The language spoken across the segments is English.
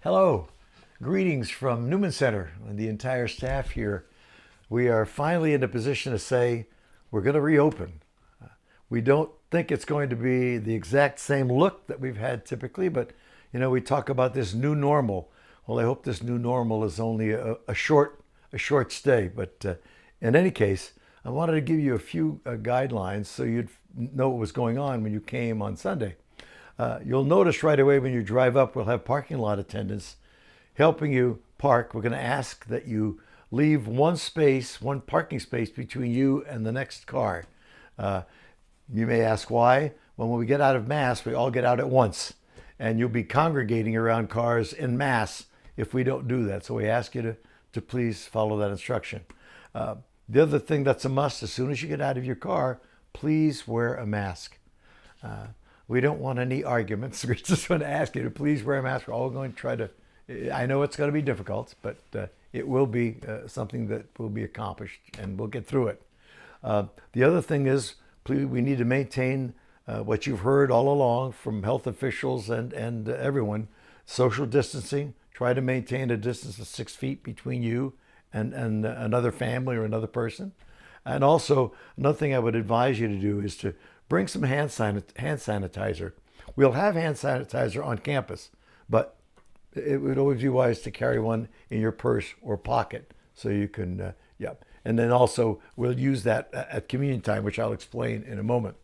Hello, greetings from Newman Center and the entire staff here. We are finally in a position to say we're going to reopen. We don't think it's going to be the exact same look that we've had typically, but we talk about this new normal. Well, I hope this new normal is only a short stay. But in any case, I wanted to give you a few guidelines so you'd know what was going on when you came on Sunday. You'll notice right away when you drive up, we'll have parking lot attendants helping you park. We're going to ask that you leave one parking space between you and the next car. You may ask why. Well, when we get out of Mass, we all get out at once, and you'll be congregating around cars in mass if we don't do that. So we ask you to please follow that instruction. The other thing that's a must, as soon as you get out of your car, please wear a mask. We don't want any arguments. We just want to ask you to please wear a mask. We're all going to try to, I know it's going to be difficult, but it will be something that will be accomplished, and we'll get through it. The other thing is, please, we need to maintain what you've heard all along from health officials and everyone: social distancing. Try to maintain a distance of 6 feet between you and another family or another person. And also, another thing I would advise you to do is to bring some hand sanitizer. We'll have hand sanitizer on campus, but it would always be wise to carry one in your purse or pocket so you can, And then also, we'll use that at communion time, which I'll explain in a moment.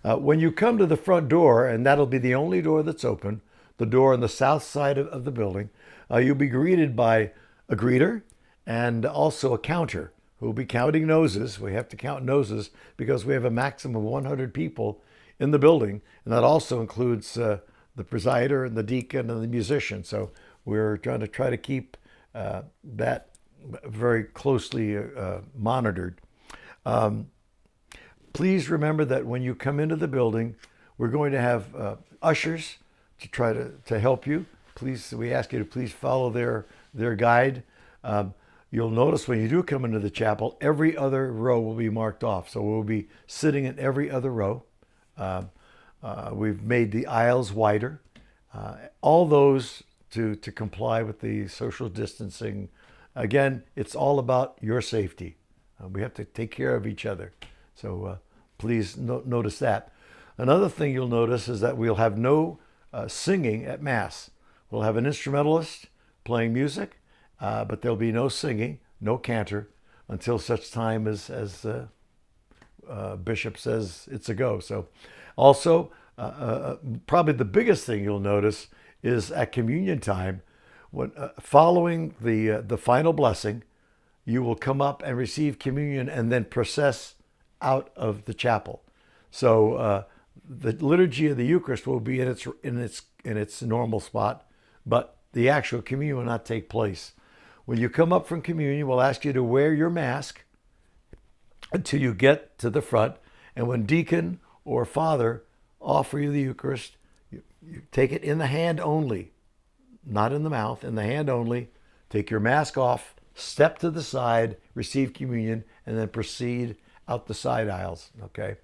When you come to the front door, and that'll be the only door that's open, the door on the south side of the building, you'll be greeted by a greeter and also a counter who will be counting noses. We have to count noses because we have a maximum of 100 people in the building, and that also includes the presider and the deacon and the musician. So we're trying to keep that very closely monitored. Please remember that when you come into the building, we're going to have ushers to try to help you. Please, we ask you to please follow their guide. You'll notice when you do come into the chapel, every other row will be marked off. So we'll be sitting in every other row. We've made the aisles wider. All those to comply with the social distancing. Again, it's all about your safety. We have to take care of each other. So please notice that. Another thing you'll notice is that we'll have no singing at Mass. We'll have an instrumentalist playing music, but there'll be no singing, no cantor, until such time as Bishop says it's a go. So also, probably the biggest thing you'll notice is at communion time, when following the final blessing, you will come up and receive communion and then process out of the chapel. So the liturgy of the Eucharist will be in its normal spot, but the actual communion will not take place. When you come up from communion, we'll ask you to wear your mask until you get to the front. And when deacon or father offer you the Eucharist, you take it in the hand only, not in the mouth, in the hand only. Take your mask off, step to the side, receive communion, and then proceed out the side aisles. Okay.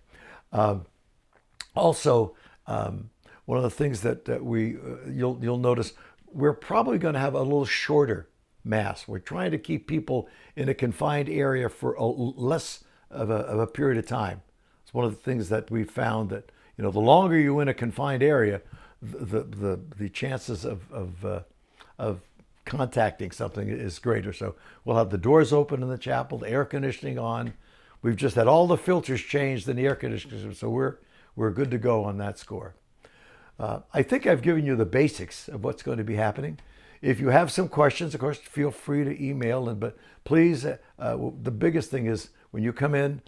Also, one of the things that you'll notice, we're probably going to have a little shorter Mass. We're trying to keep people in a confined area for less of a period of time. It's one of the things that we found that the longer you're in a confined area, the chances of contacting something is greater. So we'll have the doors open in the chapel, the air conditioning on. We've just had all the filters changed in the air conditioning, so we're good to go on that score. I think I've given you the basics of what's going to be happening. If you have some questions, of course, feel free to email. But please, the biggest thing is when you come in,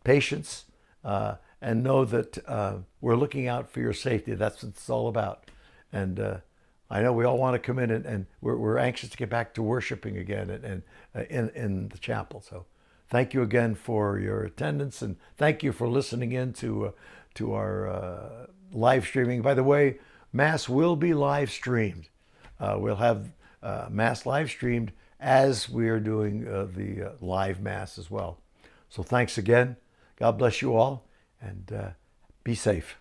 patience, and know that we're looking out for your safety. That's what it's all about. And I know we all want to come in and we're anxious to get back to worshiping again and in the chapel. So thank you again for your attendance, and thank you for listening in to our live streaming. By the way, Mass will be live streamed. We'll have Mass live streamed as we are doing the live Mass as well. So thanks again. God bless you all, and be safe.